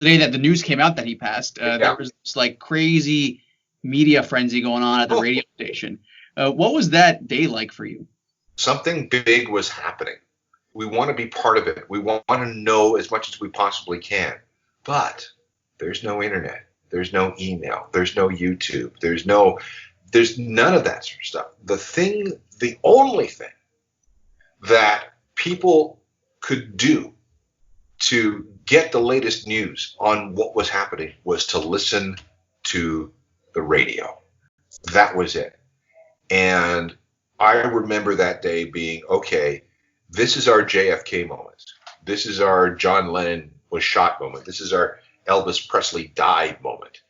the day that the news came out that he passed, there was this like crazy media frenzy going on at the radio station. What was that day like for you? Something big was happening. We want to be part of it. We want to know as much as we possibly can. But there's no internet. There's no email. There's no YouTube. There's none of that sort of stuff. The only thing that people could do to get the latest news on what was happening was to listen to the radio. That was it. And I remember that day being, okay, this is our JFK moment. This is our John Lennon was shot moment. This is our Elvis Presley died moment.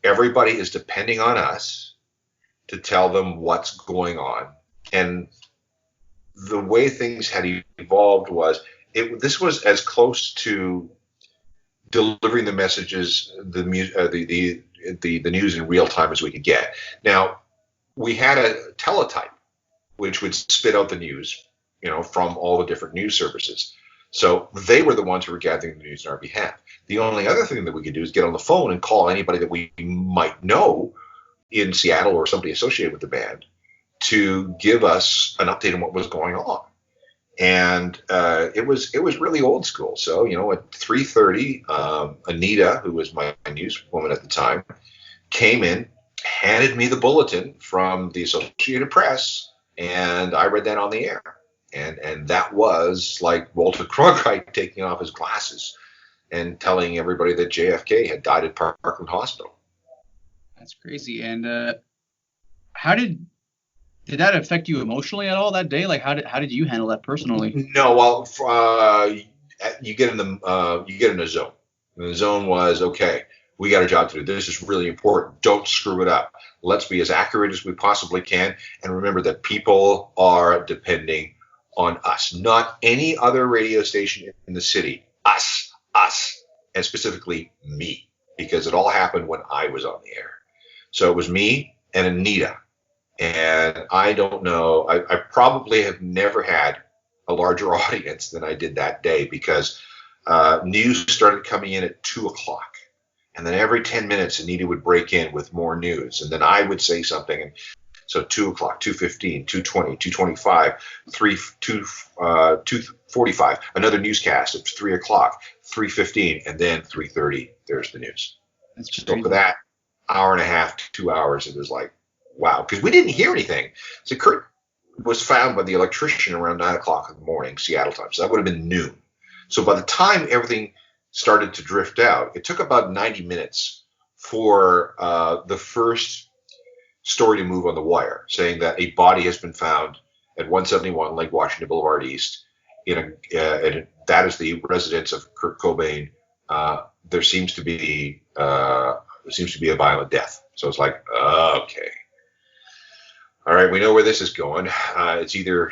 Everybody is depending on us to tell them what's going on. And the way things had evolved was, this was as close to delivering the messages, the news in real time as we could get. Now, we had a teletype, which would spit out the news, from all the different news services. So they were the ones who were gathering the news on our behalf. The only other thing that we could do is get on the phone and call anybody that we might know in Seattle or somebody associated with the band to give us an update on what was going on. And it was really old school. So, at 3:30, Anita, who was my newswoman at the time, came in, handed me the bulletin from the Associated Press, and I read that on the air. And that was like Walter Cronkite taking off his glasses and telling everybody that JFK had died at Parkland Hospital. That's crazy. And how did that affect you emotionally at all that day? Like, how did you handle that personally? No, well, you get in a zone. And the zone was, okay, we got a job to do. This is really important. Don't screw it up. Let's be as accurate as we possibly can. And remember that people are depending on us, not any other radio station in the city. Us, and specifically me, because it all happened when I was on the air. So it was me and Anita. And I don't know, I probably have never had a larger audience than I did that day, because news started coming in at 2:00. And then every 10 minutes, Anita would break in with more news. And then I would say something. And so 2:00, 2:15, 2:20, 2:25, 2:45, another newscast at 3:00, 3:15, and then 3:30, there's the news. So for that hour and a half to 2 hours, it was like, wow, because we didn't hear anything. So Kurt was found by the electrician around 9:00 in the morning, Seattle time. So that would have been noon. So by the time everything started to drift out, it took about 90 minutes for the first story to move on the wire, saying that a body has been found at 171 Lake Washington Boulevard East. And that is the residence of Kurt Cobain. There seems to be a violent death. So it's like, okay. All right, we know where this is going. It's either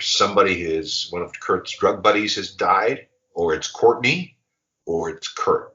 one of Kurt's drug buddies has died, or it's Courtney, or it's Kurt.